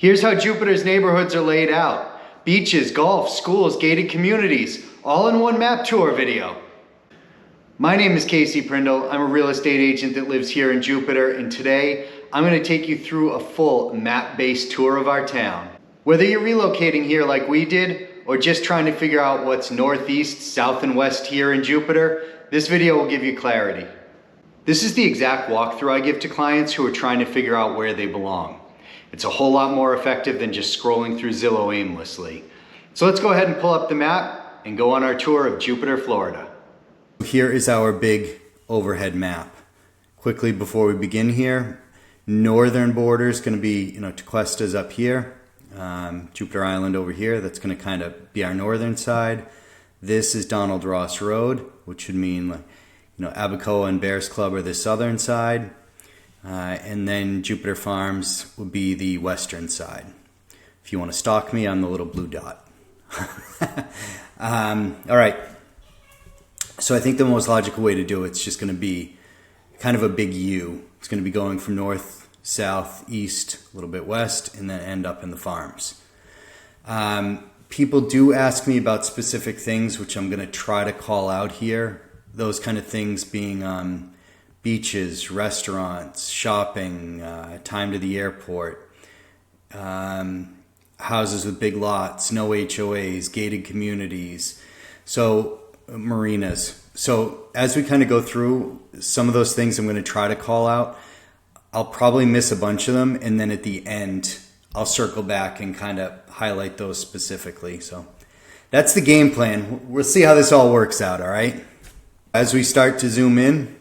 Here's how Jupiter's neighborhoods are laid out. Beaches, golf, schools, gated communities, all in one map tour video. My name is Casey Prindle. I'm a real estate agent that lives here in Jupiter, and today I'm going to take you through a full map-based tour of our town. Whether you're relocating here like we did, or just trying to figure out what's northeast, south, and west here in Jupiter, this video will give you clarity. This is the exact walkthrough I give to clients who are trying to figure out where they belong. It's a whole lot more effective than just scrolling through Zillow aimlessly. So let's go ahead and pull up the map and go on our tour of Jupiter, Florida. Here is our big overhead map. Quickly before we begin here, northern border is going to be, Tequesta's up here. Jupiter Island over here, that's going to kind of be our northern side. This is Donald Ross Road, which would mean, Abacoa and Bears Club are the southern side. And then Jupiter Farms would be the western side. If you want to stalk me, I'm the little blue dot. All right. So I think the most logical way to do it's just going to be kind of a big U. It's going to be going from north, south, east, a little bit west, and then end up in the farms. People do ask me about specific things, which I'm going to try to call out here. Those kind of things being beaches, restaurants, shopping, time to the airport, houses with big lots, no HOAs, gated communities, so marinas. So as we kind of go through some of those things I'm going to try to call out, I'll probably miss a bunch of them, and then at the end I'll circle back and kind of highlight those specifically. So that's the game plan. We'll see how this all works out, all right? As we start to zoom in,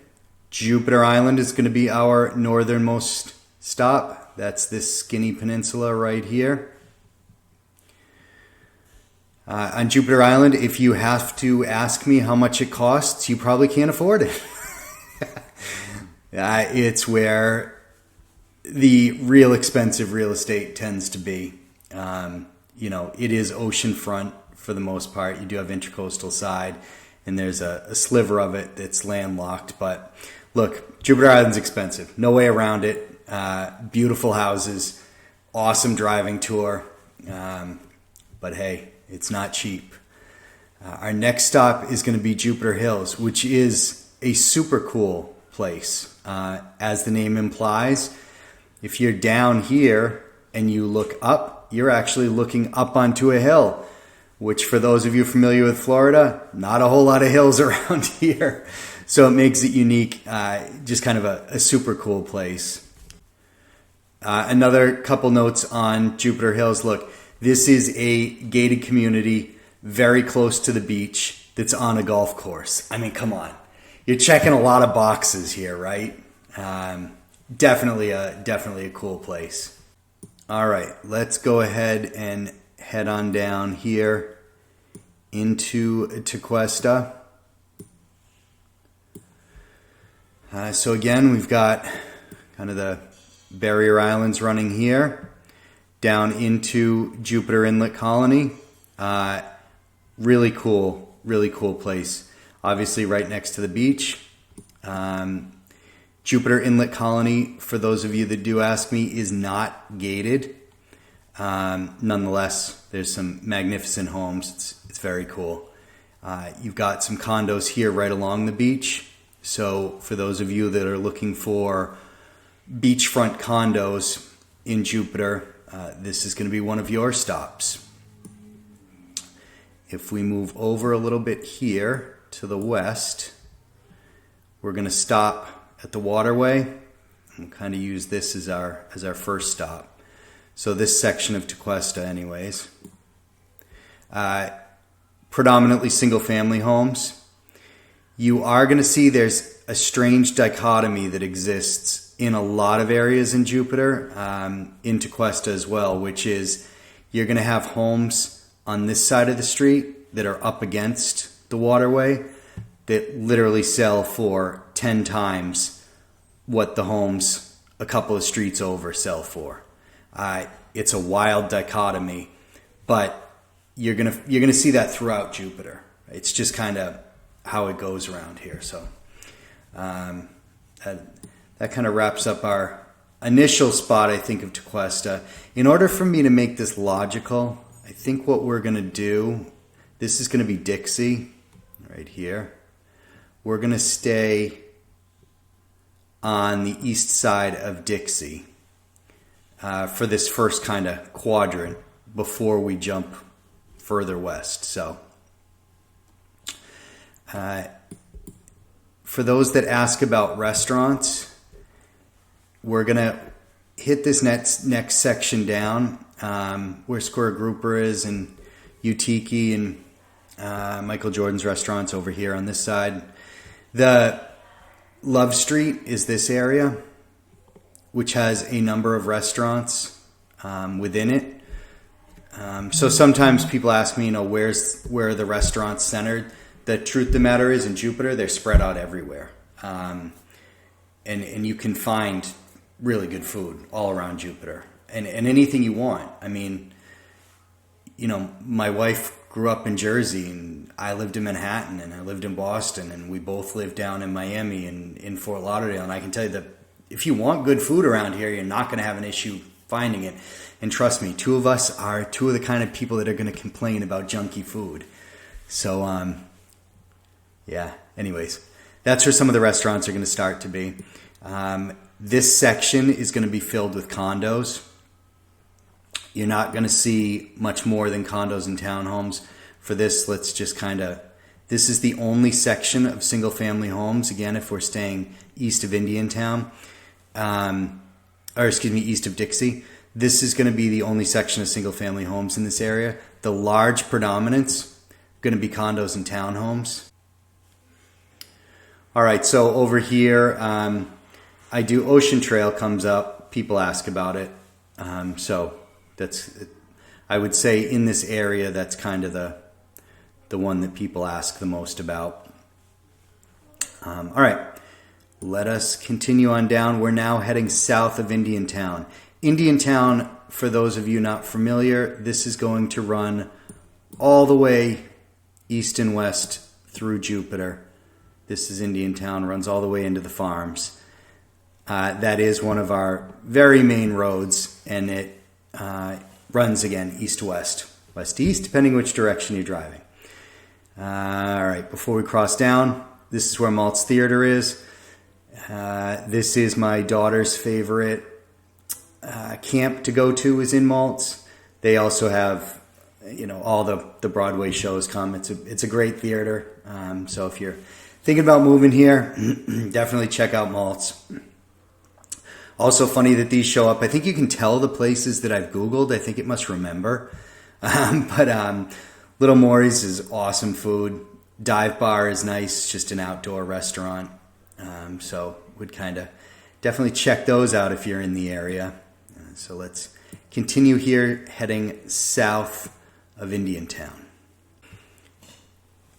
Jupiter Island is going to be our northernmost stop. That's this skinny peninsula right here. On Jupiter Island, if you have to ask me how much it costs, you probably can't afford it. It's where the real expensive real estate tends to be. It is oceanfront for the most part. You do have intercoastal side, and there's a sliver of it that's landlocked, but look, Jupiter Island's expensive. No way around it. Beautiful houses, awesome driving tour. But hey, it's not cheap. Our next stop is going to be Jupiter Hills, which is a super cool place. As the name implies, if you're down here and you look up, you're actually looking up onto a hill, which for those of you familiar with Florida, not a whole lot of hills around here. So it makes it unique, just kind of a super cool place. Another couple notes on Jupiter Hills. Look, this is a gated community very close to the beach that's on a golf course. I mean, come on. You're checking a lot of boxes here, right? Definitely a cool place. All right, let's go ahead and head on down here into Tequesta. So again, we've got kind of the barrier islands running here down into Jupiter Inlet Colony. Really cool place. Obviously right next to the beach. Jupiter Inlet Colony, for those of you that do ask me, is not gated. Nonetheless, there's some magnificent homes. It's very cool. You've got some condos here right along the beach. So for those of you that are looking for beachfront condos in Jupiter, this is going to be one of your stops. If we move over a little bit here to the west, we're going to stop at the waterway and kind of use this as our first stop. So this section of Tequesta anyways. Predominantly single family homes. You are going to see there's a strange dichotomy that exists in a lot of areas in Jupiter, in Tequesta as well, which is you're going to have homes on this side of the street that are up against the waterway that literally sell for 10 times what the homes a couple of streets over sell for. It's a wild dichotomy, but you're gonna see that throughout Jupiter. It's just kind of how it goes around here. So that kind of wraps up our initial spot I think of Tequesta. In order for me to make this logical, I think what we're going to do, this is going to be Dixie right here. We're going to stay on the east side of Dixie for this first kind of quadrant before we jump further west. So for those that ask about restaurants, we're going to hit this next section down where Square Grouper is and Utiki and Michael Jordan's restaurants over here on this side. The Love Street is this area, which has a number of restaurants within it. So sometimes people ask me, where are the restaurants centered? The truth of the matter is, in Jupiter, they're spread out everywhere. And you can find really good food all around Jupiter. And anything you want. I mean, my wife grew up in Jersey, and I lived in Manhattan, and I lived in Boston, and we both lived down in Miami and in Fort Lauderdale. And I can tell you that if you want good food around here, you're not going to have an issue finding it. And trust me, two of us are two of the kind of people that are going to complain about junky food. So, yeah, anyways, that's where some of the restaurants are going to start to be. This section is going to be filled with condos. You're not going to see much more than condos and townhomes. For this, let's just this is the only section of single family homes. Again, if we're staying east of Indiantown, east of Dixie, this is going to be the only section of single family homes in this area. The large predominance going to be condos and townhomes. All right, so over here, I do Ocean Trail comes up. People ask about it. So I would say in this area, that's kind of the one that people ask the most about. All right, let us continue on down. We're now heading south of Indiantown. Indiantown, for those of you not familiar, this is going to run all the way east and west through Jupiter. This is Indiantown, runs all the way into the farms. That is one of our very main roads, and it runs again east-west, west-east, depending which direction you're driving. All right, before we cross down, this is where Maltz Theater is. This is my daughter's favorite camp to go to is in Maltz. They also have, all the Broadway shows come. It's a great theater. So if you're thinking about moving here, definitely check out Maltz. Also funny that these show up. I think you can tell the places that I've Googled. I think it must remember. But Little Maury's is awesome food. Dive Bar is nice, just an outdoor restaurant. So would definitely check those out if you're in the area. So let's continue here, heading south of Indiantown.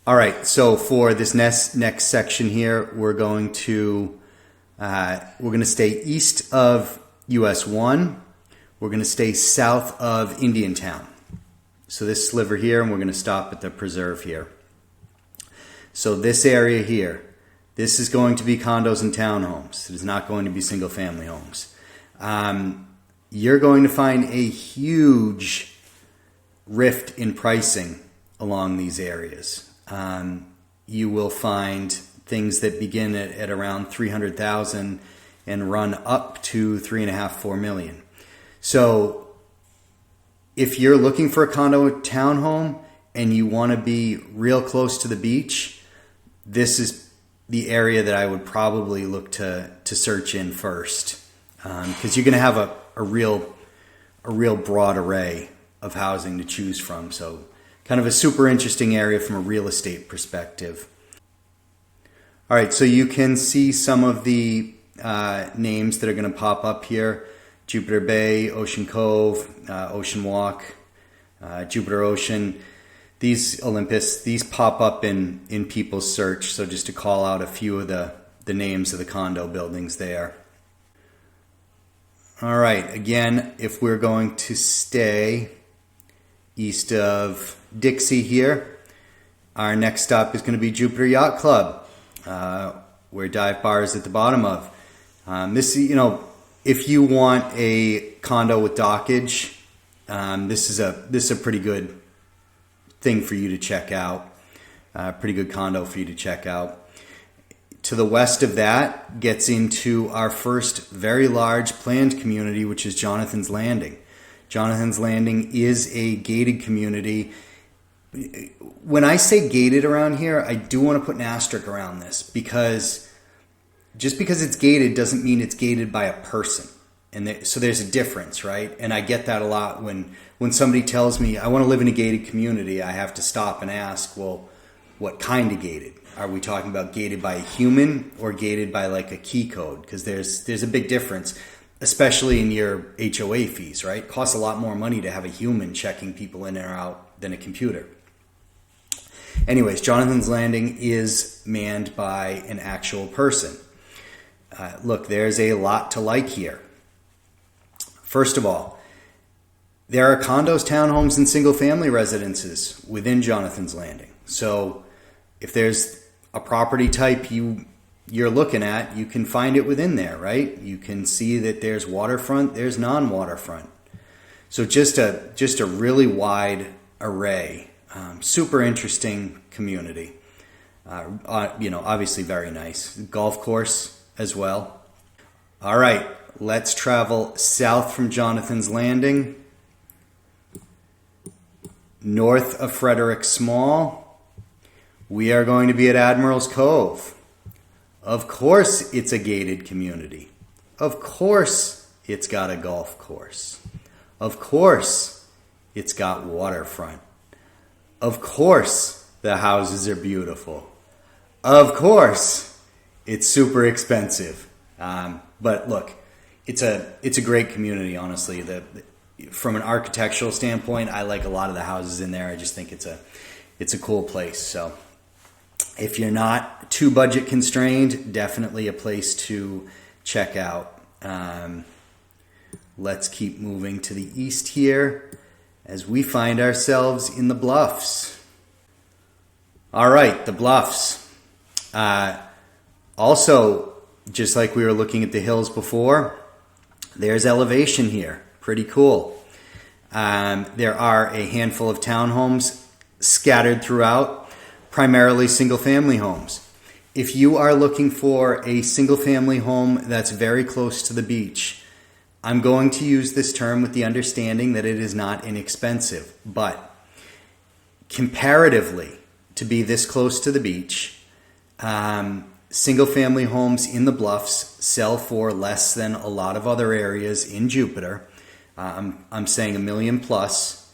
All right, so for this next section here, we're going to stay east of US 1. We're going to stay south of Indiantown. So this sliver here, and we're going to stop at the preserve here. So this area here, this is going to be condos and townhomes. It is not going to be single family homes. You're going to find a huge rift in pricing along these areas. You will find things that begin at around $300,000 and run up to $3.5–4 million. So if you're looking for a condo or townhome and you want to be real close to the beach, this is the area that I would probably look to search in first, because you're going to have a real broad array of housing to choose from. So kind of a super interesting area from a real estate perspective. All right, so you can see some of the names that are going to pop up here. Jupiter Bay, Ocean Cove, Ocean Walk, Jupiter Ocean. These Olympus, these pop up in people's search. So just to call out a few of the names of the condo buildings there. All right, again, if we're going to stay east of Dixie here, our next stop is going to be Jupiter Yacht Club, where Dive Bar is at the bottom of. This, if you want a condo with dockage, this is a pretty good thing for you to check out. Pretty good condo for you to check out. To the west of that gets into our first very large planned community, which is Jonathan's Landing. Jonathan's Landing is a gated community. When I say gated around here, I do want to put an asterisk around this, because just because it's gated doesn't mean it's gated by a person. And so there's a difference, right? And I get that a lot when somebody tells me, I want to live in a gated community, I have to stop and ask, well, what kind of gated? Are we talking about gated by a human or gated by like a key code? Because there's a big difference, especially in your HOA fees, right? It costs a lot more money to have a human checking people in or out than a computer. Anyways, Jonathan's Landing is manned by an actual person. Look, there's a lot to like here. First of all, there are condos, townhomes, and single-family residences within Jonathan's Landing. So if there's a property type you're looking at, you can find it within there, right? You can see that there's waterfront, there's non-waterfront. So just a really wide array. Super interesting community. Obviously very nice. Golf course as well. All right, let's travel south from Jonathan's Landing, north of Frederick Small. We are going to be at Admirals Cove. Of course it's a gated community. Of course it's got a golf course. Of course it's got waterfront. Of course the houses are beautiful. Of course it's super expensive. But look, it's a great community, honestly. From an architectural standpoint, I like a lot of the houses in there. I just think it's a cool place. So if you're not too budget constrained, definitely a place to check out. Let's keep moving to the east here as we find ourselves in the Bluffs. All right, the Bluffs. Also, just like we were looking at the hills before, there's elevation here. Pretty cool. There are a handful of townhomes scattered throughout, primarily single-family homes. If you are looking for a single-family home that's very close to the beach, I'm going to use this term with the understanding that it is not inexpensive, but comparatively, to be this close to the beach, single-family homes in the Bluffs sell for less than a lot of other areas in Jupiter. I'm saying $1 million plus,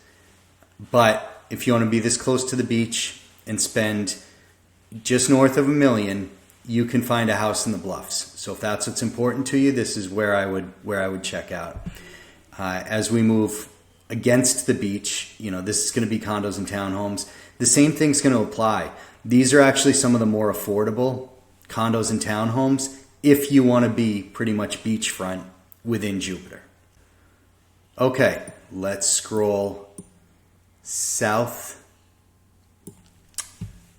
but if you want to be this close to the beach and spend just north of $1 million, you can find a house in the Bluffs. So if that's what's important to you, this is where I would check out. As we move against the beach, this is going to be condos and townhomes. The same thing's going to apply. These are actually some of the more affordable condos and townhomes if you want to be pretty much beachfront within Jupiter. Okay, let's scroll south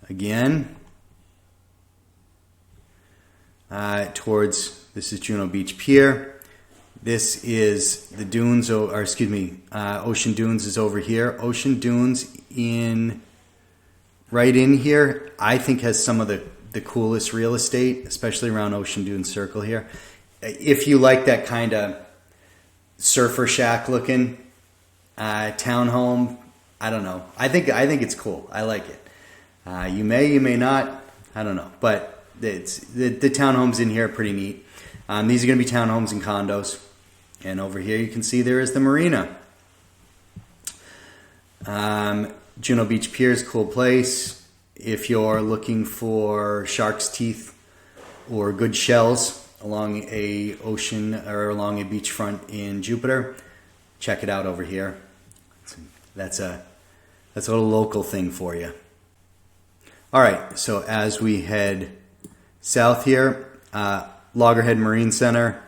again towards, this is Juno Beach Pier. This is the dunes, Ocean Dunes is over here. Ocean Dunes right in here, I think has some of the coolest real estate, especially around Ocean Dunes Circle here. If you like that kind of surfer shack looking townhome, I don't know. I think it's cool. I like it. You may not. I don't know. But the townhomes in here are pretty neat. These are going to be townhomes and condos. And over here you can see there is the marina. Juno Beach Pier is a cool place. If you're looking for shark's teeth or good shells along a ocean or along a beachfront in Jupiter, check it out over here. That's a little local thing for you. All right, so as we head south here, Loggerhead Marine Center.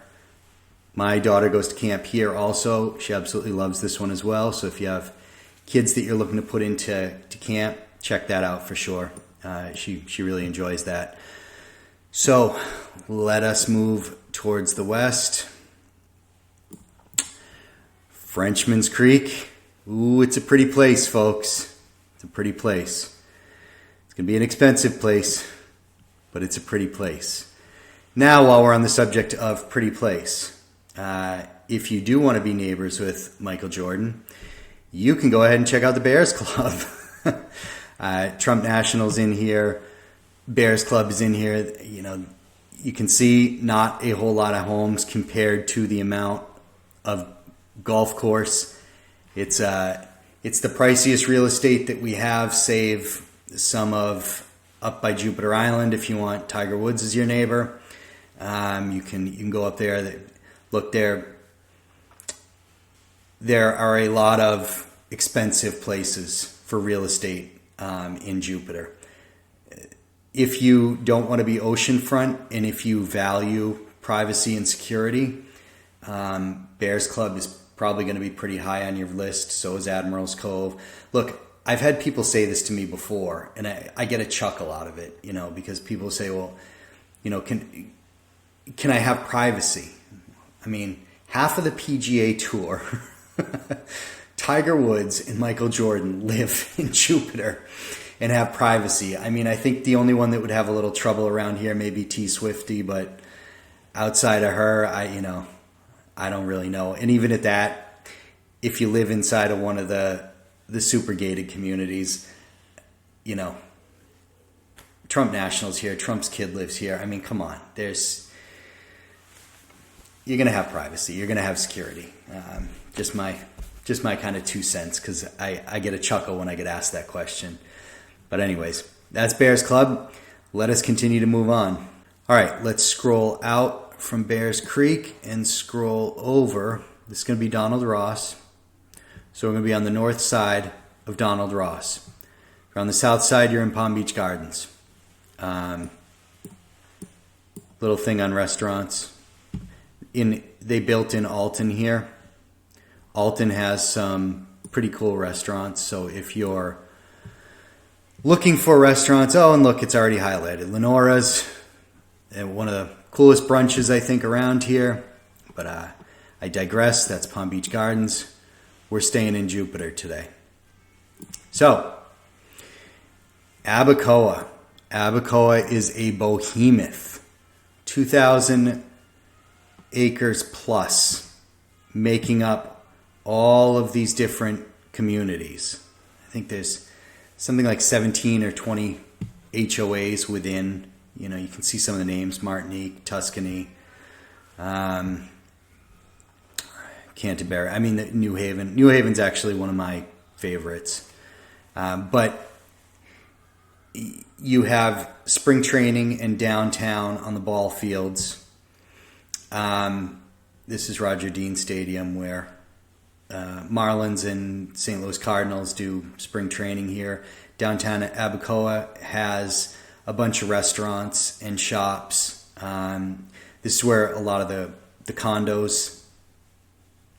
My daughter goes to camp here also. She absolutely loves this one as well. So if you have kids that you're looking to put into camp, check that out for sure. She really enjoys that. So let us move towards the west. Frenchman's Creek. Ooh, it's a pretty place, folks. It's a pretty place. It's going to be an expensive place, but it's a pretty place. Now, while we're on the subject of pretty place, if you do want to be neighbors with Michael Jordan, you can go ahead and check out the Bears Club. Trump National's in here. Bears Club is in here. You know, you can see not a whole lot of homes compared to the amount of golf course. It's the priciest real estate that we have, save some of up by Jupiter Island if you want Tiger Woods as your neighbor. You can go up there. Look there. There are a lot of expensive places for real estate in Jupiter. If you don't want to be oceanfront and if you value privacy and security, Bears Club is probably going to be pretty high on your list. So is Admirals Cove. Look, I've had people say this to me before, and I get a chuckle out of it, you know, because people say, well, you know, can I have privacy? I mean, half of the PGA Tour, Tiger Woods and Michael Jordan live in Jupiter and have privacy. I mean, I think the only one that would have a little trouble around here may be T Swifty, but outside of her, I don't really know. And even at that, if you live inside of one of the super gated communities, you know, Trump National's here, Trump's kid lives here. I mean, come on, you're going to have privacy. You're going to have security. Just my kind of 2 cents, because I get a chuckle when I get asked that question. But anyways, that's Bears Club. Let us continue to move on. All right, let's scroll out from Bears Creek and scroll over. This is going to be Donald Ross. So we're going to be on the north side of Donald Ross. If you're on the south side, you're in Palm Beach Gardens. Little thing on restaurants. They built in Alton here. Alton has some pretty cool restaurants. So if you're looking for restaurants, oh, and look, it's already highlighted. Lenora's, one of the coolest brunches, I think, around here. But I digress. That's Palm Beach Gardens. We're staying in Jupiter today. So, Abacoa. Abacoa is a behemoth. 2,000 acres plus, making up all of these different communities. I think there's something like 17 or 20 HOAs within. You know, you can see some of the names: Martinique, Tuscany, Canterbury. I mean, New Haven. New Haven's actually one of my favorites. But you have spring training and downtown on the ball fields. This is Roger Dean Stadium, where Marlins and St. Louis Cardinals do spring training here. Downtown Abacoa has a bunch of restaurants and shops. This is where a lot of the condos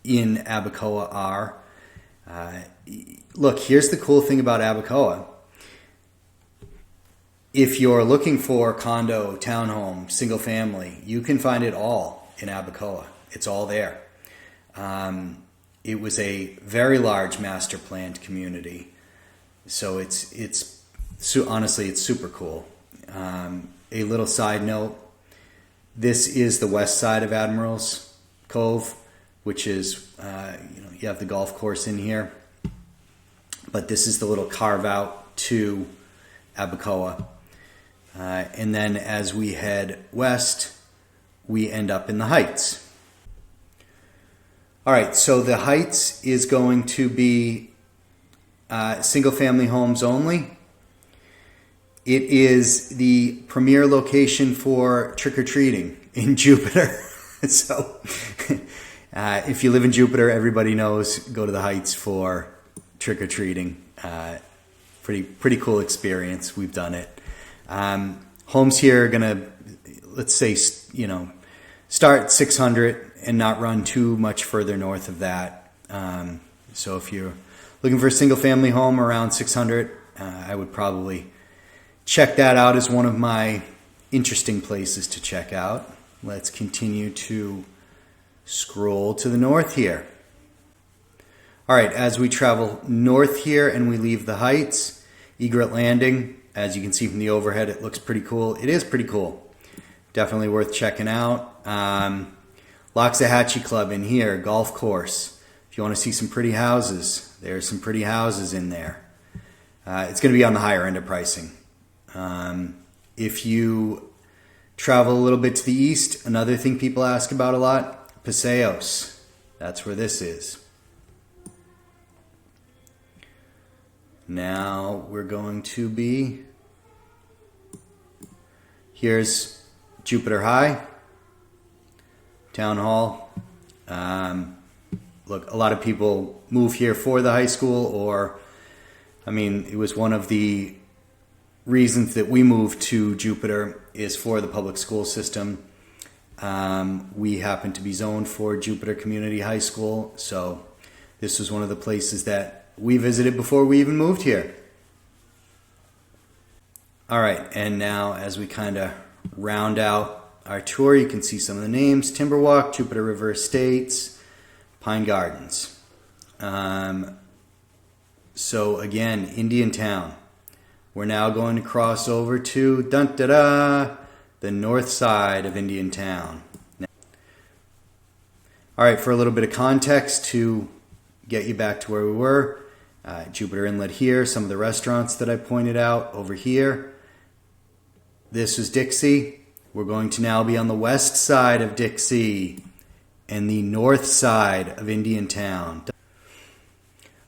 in Abacoa are. Look, here's the cool thing about Abacoa. If you're looking for condo, townhome, single family, you can find it all in Abacoa. It's all there. It was a very large master planned community. So honestly, it's super cool. A little side note, this is the west side of Admirals Cove, which is, you have the golf course in here. But this is the little carve out to Abacoa. And then as we head west, we end up in the Heights. All right, so the Heights is going to be single-family homes only. It is the premier location for trick-or-treating in Jupiter. So if you live in Jupiter, everybody knows, go to the Heights for trick-or-treating. Pretty cool experience. We've done it. Homes here are going to, let's say, start 600 and not run too much further north of that. So if you're looking for a single family home around 600, I would probably check that out as one of my interesting places to check out. Let's continue to scroll to the north here. All right, as we travel north here and we leave the Heights, Egret Landing, as you can see from the overhead, it looks pretty cool. It is pretty cool. Definitely worth checking out. Loxahatchee Club in here, golf course. If you want to see some pretty houses, there's some pretty houses in there. It's going to be on the higher end of pricing. If you travel a little bit to the east, another thing people ask about a lot, Paseos. That's where this is. Now we're going to be, here's Jupiter High, Town Hall. Look, a lot of people move here for the high school, or, I mean, it was one of the reasons that we moved to Jupiter is for the public school system. We happen to be zoned for Jupiter Community High School, so this was one of the places that we visited before we even moved here. All right, and now as we kind of round out our tour, you can see some of the names: Timberwalk, Jupiter River Estates, Pine Gardens. So again, Indiantown. We're now going to cross over to the north side of Indiantown. All right, for a little bit of context to get you back to where we were, Jupiter Inlet here, some of the restaurants that I pointed out over here. This was Dixie. We're going to now be on the west side of Dixie and the north side of Indiantown.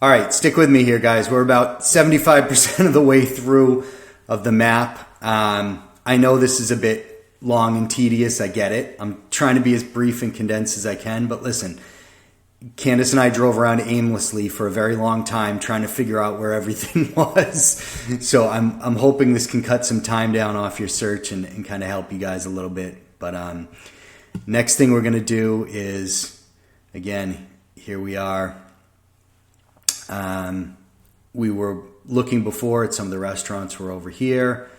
All right, stick with me here, guys. We're about 75% of the way through of the map. I know this is a bit long and tedious. I get it. I'm trying to be as brief and condensed as I can, but listen, Candace and I drove around aimlessly for a very long time trying to figure out where everything was. So I'm hoping this can cut some time down off your search and kind of help you guys a little bit. But next thing we're going to do is, again, here we are. We were looking before at some of the restaurants were over here.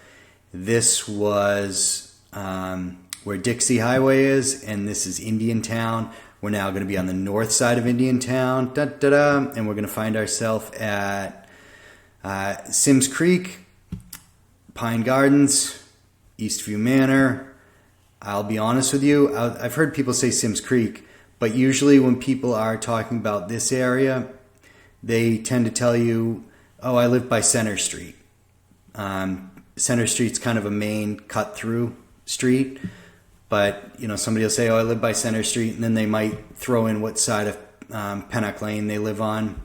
This was where Dixie Highway is, and this is Indiantown. We're now going to be on the north side of Indiantown, and we're going to find ourselves at Sims Creek, Pine Gardens, Eastview Manor. I'll be honest with you, I've heard people say Sims Creek, but usually when people are talking about this area, they tend to tell you, oh, I live by Center Street. Center Street's kind of a main cut-through street. But, you know, somebody will say, oh, I live by Center Street, and then they might throw in what side of Pennock Lane they live on.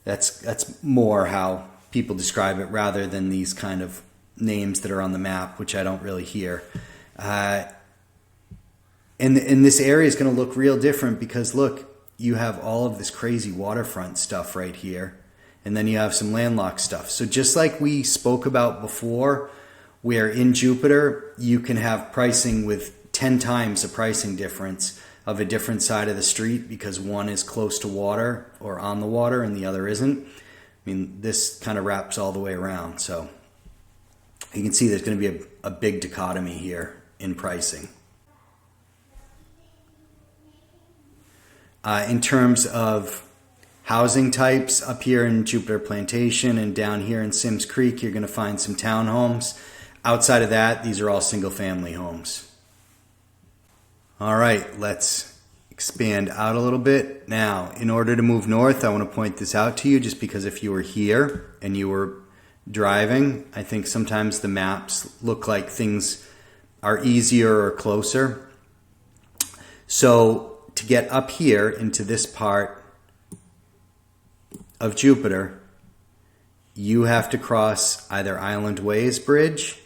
That's more how people describe it rather than these kind of names that are on the map, which I don't really hear. And this area is going to look real different because, look, you have all of this crazy waterfront stuff right here, and then you have some landlocked stuff. So just like we spoke about before, where in Jupiter, you can have pricing with 10 times the pricing difference of a different side of the street because one is close to water or on the water and the other isn't. I mean, this kind of wraps all the way around. So you can see there's going to be a big dichotomy here in pricing. In terms of housing types, up here in Jupiter Plantation and down here in Sims Creek, you're going to find some townhomes. Outside of that, these are all single-family homes. All right, let's expand out a little bit. Now, in order to move north, I want to point this out to you just because if you were here and you were driving, I think sometimes the maps look like things are easier or closer. So to get up here into this part of Jupiter, you have to cross either Island Ways Bridge,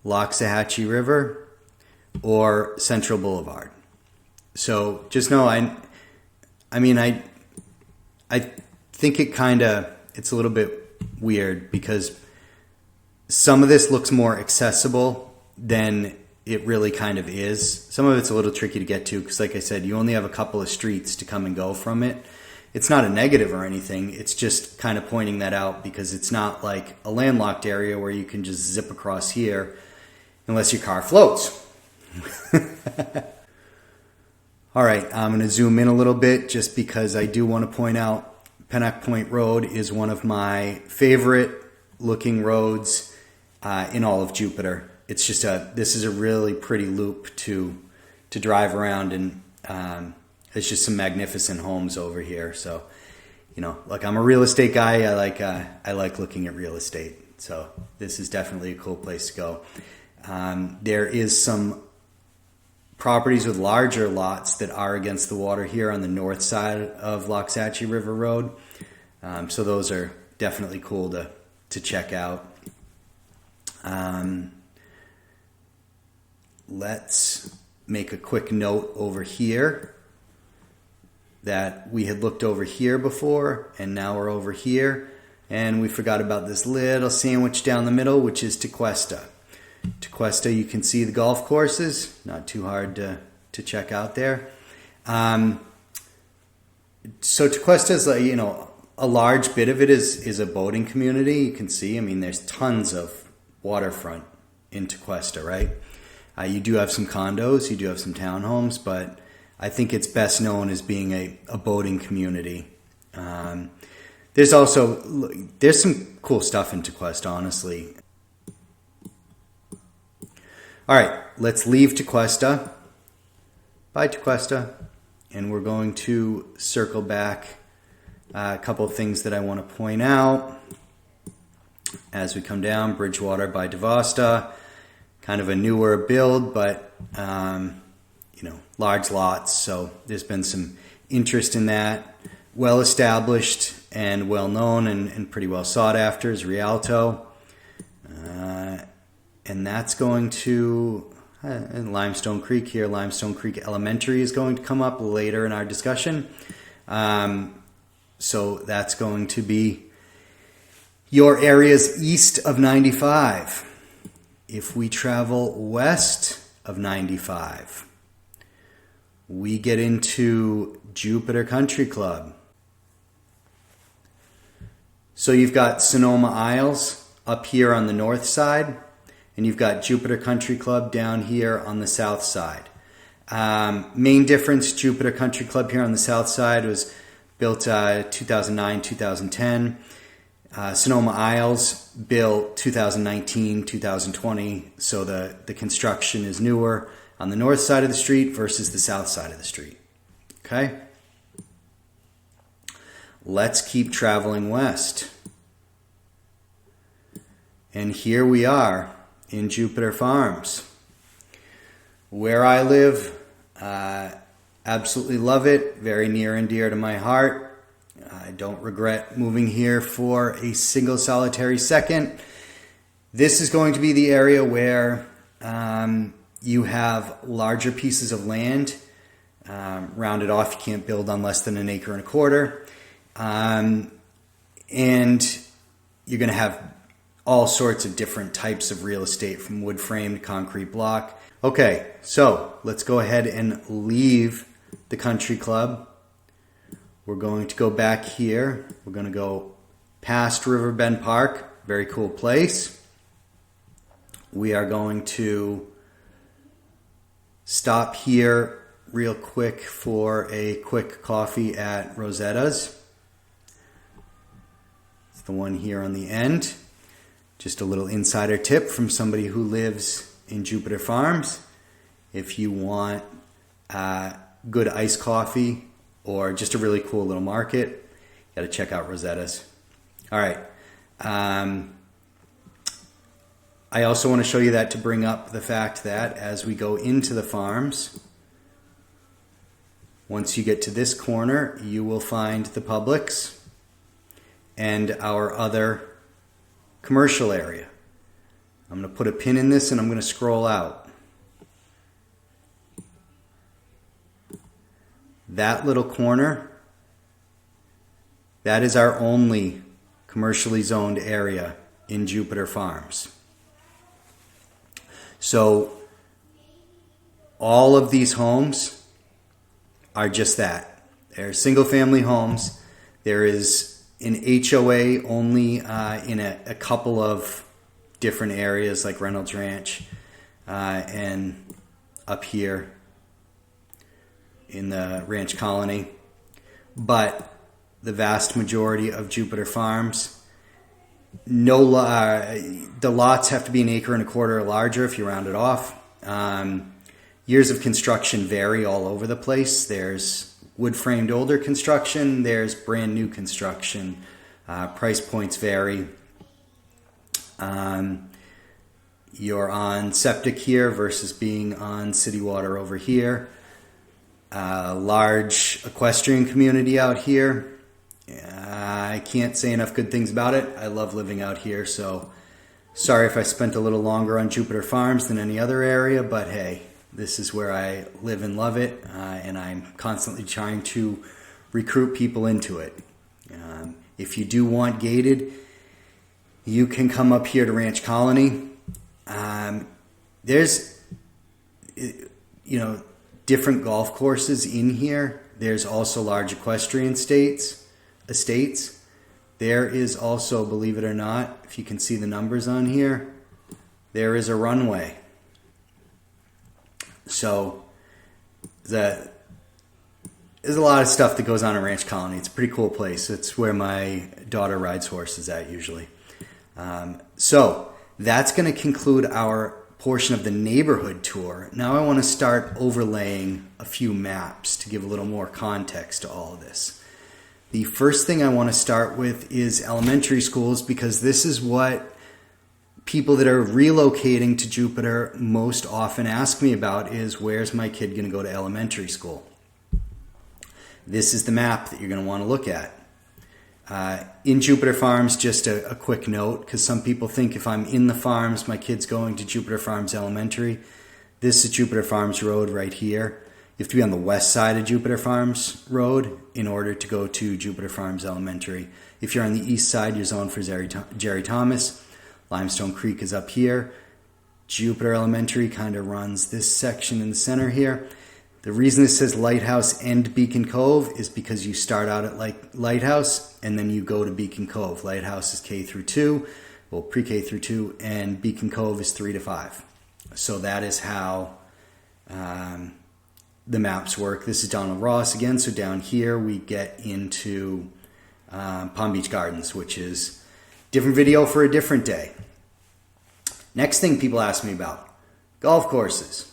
Loxahatchee River, or Central Boulevard. So just know, I think it's a little bit weird because some of this looks more accessible than it really kind of is. Some of it's a little tricky to get to because, like I said, you only have a couple of streets to come and go from it. It's not a negative or anything. It's just kind of pointing that out because it's not like a landlocked area where you can just zip across here unless your car floats. All right, I'm going to zoom in a little bit just because I do want to point out Pennock Point Road is one of my favorite looking roads in all of Jupiter. It's just this is a really pretty loop to drive around, and it's just some magnificent homes over here. So, you know, like, I'm a real estate guy. I like looking at real estate. So this is definitely a cool place to go. There is some properties with larger lots that are against the water here on the north side of Loxahatchee River Road. So those are definitely cool to check out. Let's make a quick note over here that we had looked over here before, and now we're over here, and we forgot about this little sandwich down the middle, which is Tequesta. Tequesta, you can see the golf courses, not too hard to check out there. So Tequesta is, you know, a large bit of it is a boating community. You can see, I mean, there's tons of waterfront in Tequesta, right? You do have some condos, you do have some townhomes, but I think it's best known as being a boating community. There's some cool stuff in Tequesta, honestly. All right, let's leave Tequesta. Bye, Tequesta. And we're going to circle back a couple of things that I want to point out as we come down. Bridgewater by Devasta, kind of a newer build, but you know, large lots. So there's been some interest in that. Well established and well known and pretty well sought after is Rialto. And that's going to Limestone Creek here. Limestone Creek Elementary is going to come up later in our discussion. So that's going to be your areas east of 95. If we travel west of 95, we get into Jupiter Country Club. So you've got Sonoma Isles up here on the north side, and you've got Jupiter Country Club down here on the south side. Main difference, Jupiter Country Club here on the south side was built 2009, 2010. Sonoma Isles built 2019, 2020. So the construction is newer on the north side of the street versus the south side of the street. Okay? Let's keep traveling west. And here we are in Jupiter Farms. Where I live, absolutely love it. Very near and dear to my heart. I don't regret moving here for a single solitary second. This is going to be the area where you have larger pieces of land. Rounded off, you can't build on less than 1.25 acres. And you're going to have all sorts of different types of real estate, from wood frame to concrete block. Okay, so let's go ahead and leave the country club. We're going to go back here. We're going to go past Riverbend Park. Very cool place. We are going to stop here real quick for a quick coffee at Rosetta's. It's the one here on the end. Just a little insider tip from somebody who lives in Jupiter Farms. If you want good iced coffee or just a really cool little market, you got to check out Rosetta's. All right. I also want to show you that to bring up the fact that as we go into the farms, once you get to this corner, you will find the Publix and our other commercial area. I'm going to put a pin in this and I'm going to scroll out. That little corner, that is our only commercially zoned area in Jupiter Farms. So all of these homes are just that. They're single family homes. There is an HOA only in a couple of different areas like Reynolds Ranch and up here in the ranch colony, but the vast majority of Jupiter farms, the lots have to be 1.25 acres or larger if you round it off. Years of construction vary all over the place. There's wood-framed older construction, there's brand new construction. Price points vary. You're on septic here versus being on city water over here. Large equestrian community out here. I can't say enough good things about it. I love living out here, so sorry if I spent a little longer on Jupiter Farms than any other area, but hey, this is where I live and love it, and I'm constantly trying to recruit people into it. If you do want gated, you can come up here to Ranch Colony. There's, different golf courses in here. There's also large equestrian estates. There is also, believe it or not, if you can see the numbers on here, there is a runway. So there's a lot of stuff that goes on in Ranch Colony. It's a pretty cool place. It's where my daughter rides horses at usually. So that's going to conclude our portion of the neighborhood tour. Now I want to start overlaying a few maps to give a little more context to all of this. The first thing I want to start with is elementary schools, because this is what people that are relocating to Jupiter most often ask me about, is where's my kid going to go to elementary school? This is the map that you're going to want to look at. In Jupiter Farms, just a quick note, because some people think if I'm in the farms, my kid's going to Jupiter Farms Elementary. This is Jupiter Farms Road right here. You have to be on the west side of Jupiter Farms Road in order to go to Jupiter Farms Elementary. If you're on the east side, you're zoned for Jerry Thomas. Limestone Creek is up here. Jupiter Elementary kind of runs this section in the center here. The reason this says Lighthouse and Beacon Cove is because you start out at Lighthouse and then you go to Beacon Cove. Lighthouse is K through 2, well, pre-K through 2, and Beacon Cove is 3 to 5. So that is how the maps work. This is Donald Ross again. So down here we get into Palm Beach Gardens, which is different video for a different day. Next thing people ask me about, golf courses.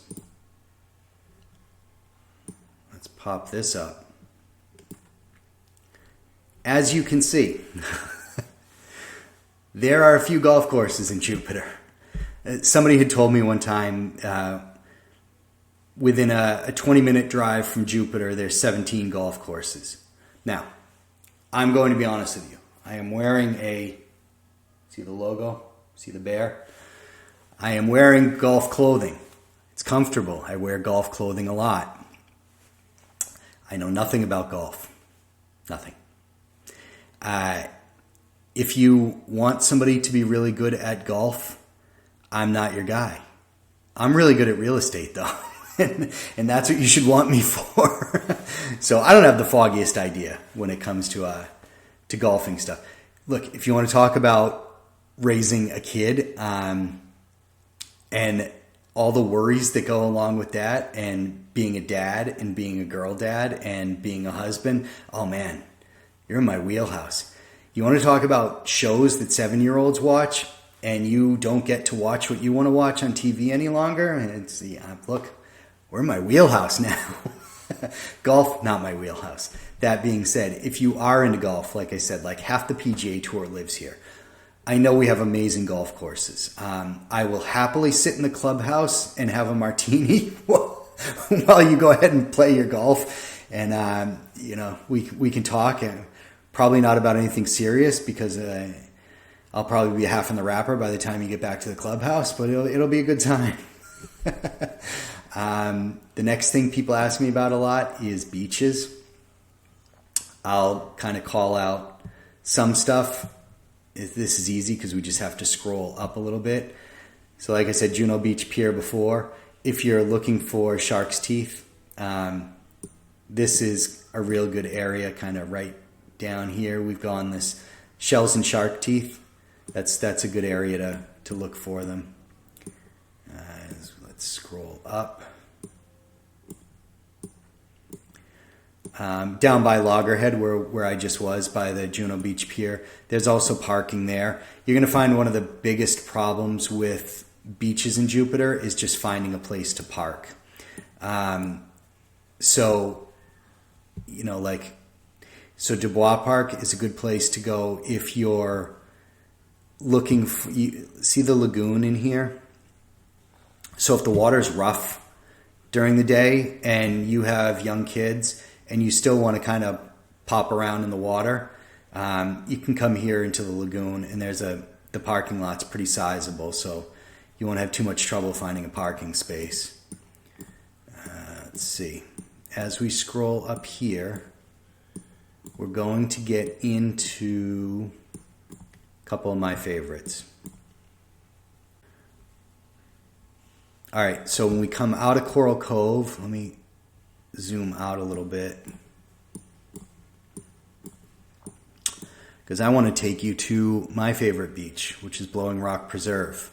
Pop this up. As you can see, there are a few golf courses in Jupiter. Somebody had told me one time, within a 20-minute drive from Jupiter, there's 17 golf courses. Now, I'm going to be honest with you. I am wearing see the logo? See the bear? I am wearing golf clothing. It's comfortable. I wear golf clothing a lot. I know nothing about golf. Nothing. If you want somebody to be really good at golf, I'm not your guy. I'm really good at real estate, though. and that's what you should want me for. So I don't have the foggiest idea when it comes to golfing stuff. Look, if you want to talk about raising a kid and all the worries that go along with that, and being a dad and being a girl dad and being a husband, oh man, you're in my wheelhouse. You want to talk about shows that 7-year-olds watch and you don't get to watch what you want to watch on TV any longer? Look, we're in my wheelhouse now. Golf, not my wheelhouse. That being said, if you are into golf, like I said, like half the PGA Tour lives here. I know we have amazing golf courses. I will happily sit in the clubhouse and have a martini while you go ahead and play your golf. And, we can talk, and probably not about anything serious, because I'll probably be half in the wrapper by the time you get back to the clubhouse, but it'll be a good time. The next thing people ask me about a lot is beaches. I'll kind of call out some stuff. This is easy because we just have to scroll up a little bit. So like I said, Juno Beach Pier before. If you're looking for shark's teeth, this is a real good area, kind of right down here. We've gone this shells and shark teeth. That's a good area to look for them. Let's scroll up. down by Loggerhead where I just was by the Juno Beach Pier. There's also parking there. You're going to find one of the biggest problems with beaches in Jupiter is just finding a place to park. So Dubois Park is a good place to go if you're looking for, see the lagoon in here? So if the water's rough during the day and you have young kids and you still want to kind of pop around in the water, you can come here into the lagoon, and the parking lot's pretty sizable, so you won't have too much trouble finding a parking space. Let's see. As we scroll up here, we're going to get into a couple of my favorites. All right, so when we come out of Coral Cove, let me zoom out a little bit, because I want to take you to my favorite beach, which is Blowing Rock Preserve.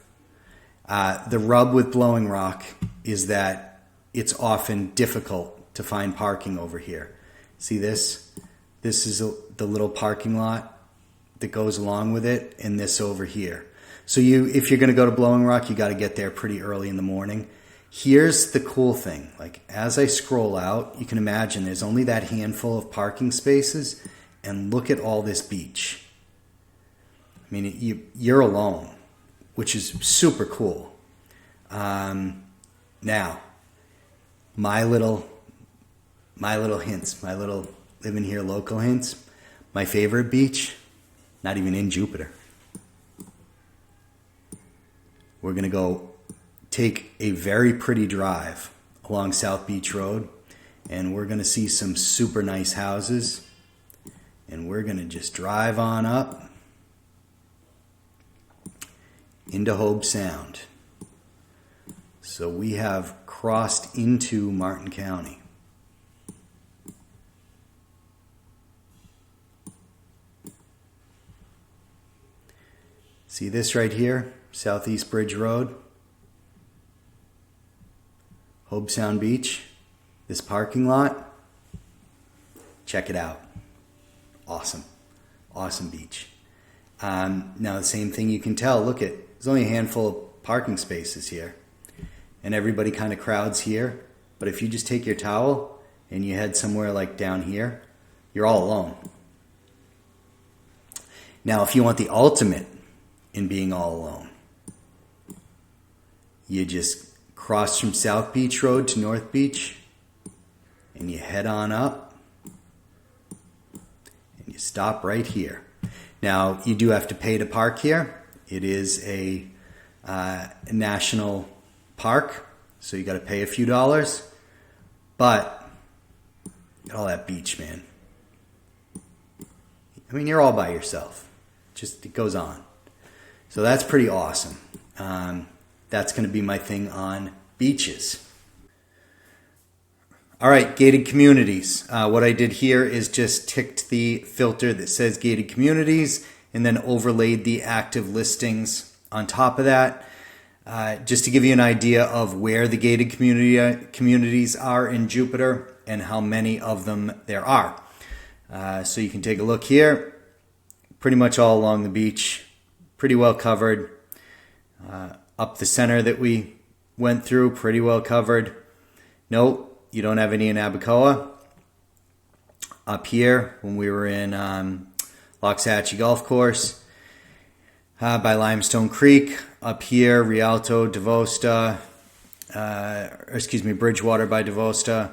The rub with Blowing Rock is that it's often difficult to find parking over here. See this? This is the little parking lot that goes along with it, and this over here. So if you're going to go to Blowing Rock, you got to get there pretty early in the morning. Here's the cool thing. Like, as I scroll out, you can imagine there's only that handful of parking spaces, and look at all this beach. I mean, you're alone, which is super cool. Now, my little hints, my little living here local hints. My favorite beach, not even in Jupiter. We're going to go take a very pretty drive along South Beach Road, and we're going to see some super nice houses, and we're going to just drive on up into Hobe Sound. So we have crossed into Martin County. See this right here? Southeast Bridge Road, Hobe Sound Beach, this parking lot. Check it out. Awesome. Awesome beach. Now the same thing you can tell, look there's only a handful of parking spaces here, and everybody kind of crowds here. But if you just take your towel and you head somewhere like down here, you're all alone. Now if you want the ultimate in being all alone, you just cross from South Beach Road to North Beach, and you head on up, and you stop right here. Now, you do have to pay to park here. It is a national park, so you got to pay a few dollars, but all that beach, man. I mean, you're all by yourself. Just, it goes on. So that's pretty awesome. That's going to be my thing on beaches. All right, gated communities. What I did here is just ticked the filter that says gated communities and then overlaid the active listings on top of that. Just to give you an idea of where the gated communities are in Jupiter and how many of them there are. So you can take a look here. Pretty much all along the beach. Pretty well covered. Up the center that we went through, pretty well covered. Nope, you don't have any in Abacoa. Up here, when we were in Loxahatchee Golf Course, by Limestone Creek. Up here, Rialto, Bridgewater by Tequesta.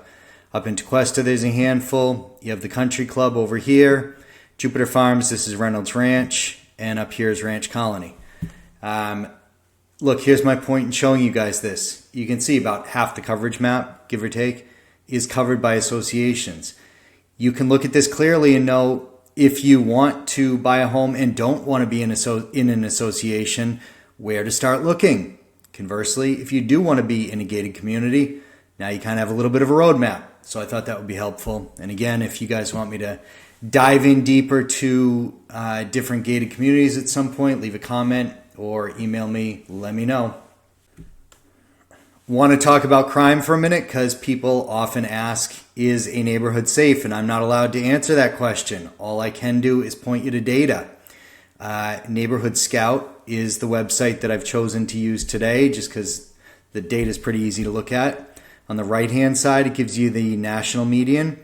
Up in Tequesta, there's a handful. You have the Country Club over here. Jupiter Farms, this is Reynolds Ranch. And up here is Ranch Colony. Look, here's my point in showing you guys this. You can see about half the coverage map, give or take, is covered by associations. You can look at this clearly and know if you want to buy a home and don't want to be in an association, where to start looking. Conversely, if you do want to be in a gated community, now you kind of have a little bit of a roadmap. So I thought that would be helpful. And again, if you guys want me to dive in deeper to different gated communities at some point, leave a comment or email me, let me know. Want to talk about crime for a minute because people often ask, is a neighborhood safe? And I'm not allowed to answer that question. All I can do is point you to data. Neighborhood Scout is the website that I've chosen to use today just because the data is pretty easy to look at. On the right-hand side, it gives you the national median,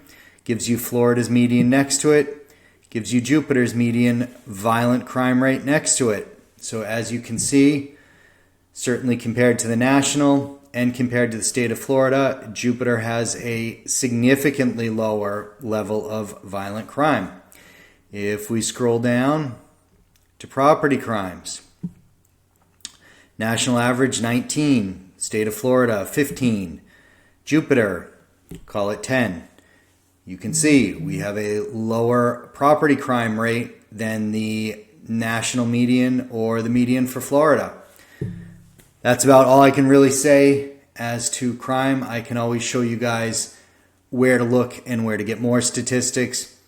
gives you Florida's median next to it, gives you Jupiter's median violent crime rate next to it. So as you can see, certainly compared to the national and compared to the state of Florida, Jupiter has a significantly lower level of violent crime. If we scroll down to property crimes, national average 19, state of Florida 15, Jupiter, call it 10. You can see we have a lower property crime rate than the national median or the median for Florida. That's about all I can really say as to crime. I can always show you guys where to look and where to get more statistics.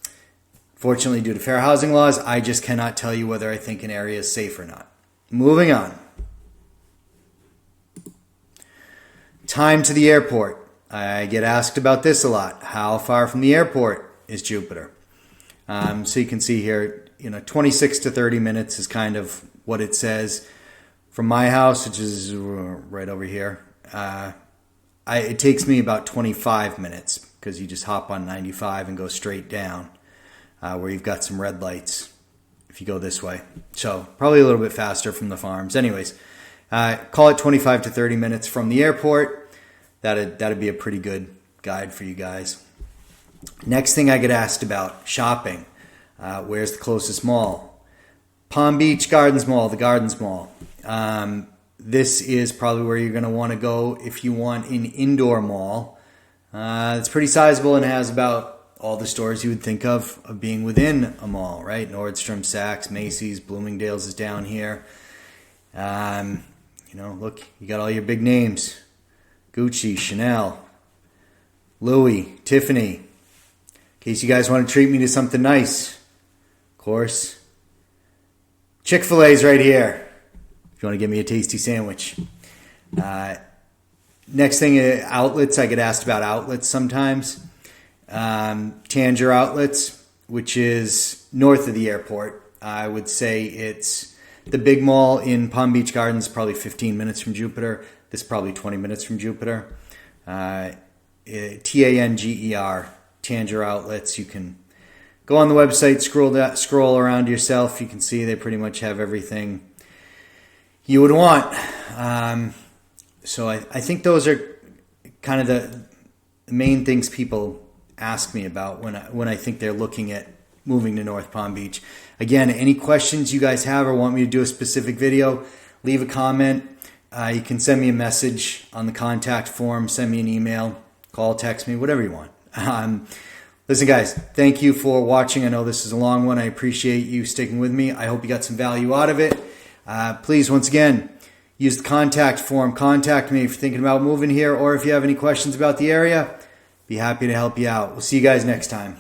Fortunately, due to fair housing laws, I just cannot tell you whether I think an area is safe or not. Moving on. Time to the airport. I get asked about this a lot. How far from the airport is Jupiter? So you can see here, 26 to 30 minutes is kind of what it says. From my house, which is right over here, it takes me about 25 minutes because you just hop on 95 and go straight down where you've got some red lights if you go this way. So probably a little bit faster from the farms. Anyways, call it 25 to 30 minutes from the airport. That'd be a pretty good guide for you guys. Next thing I get asked about, shopping. Where's the closest mall? Palm Beach Gardens Mall, the Gardens Mall. This is probably where you're going to want to go if you want an indoor mall. It's pretty sizable and has about all the stores you would think of being within a mall, right? Nordstrom, Saks, Macy's, Bloomingdale's is down here. Look, you got all your big names. Gucci, Chanel, Louis, Tiffany. In case you guys want to treat me to something nice, of course, Chick-fil-A's right here if you want to give me a tasty sandwich. Next thing, outlets. I get asked about outlets sometimes. Tanger Outlets, which is north of the airport. I would say it's the big mall in Palm Beach Gardens, probably 15 minutes from Jupiter. This is probably 20 minutes from Jupiter. Tanger, Tanger Outlets. You can go on the website, scroll around yourself. You can see they pretty much have everything you would want. So I think those are kind of the main things people ask me about when I think they're looking at moving to North Palm Beach. Again, any questions you guys have or want me to do a specific video, leave a comment. You can send me a message on the contact form, send me an email, call, text me, whatever you want. Listen, guys, thank you for watching. I know this is a long one. I appreciate you sticking with me. I hope you got some value out of it. Please, once again, use the contact form. Contact me if you're thinking about moving here or if you have any questions about the area. Be happy to help you out. We'll see you guys next time.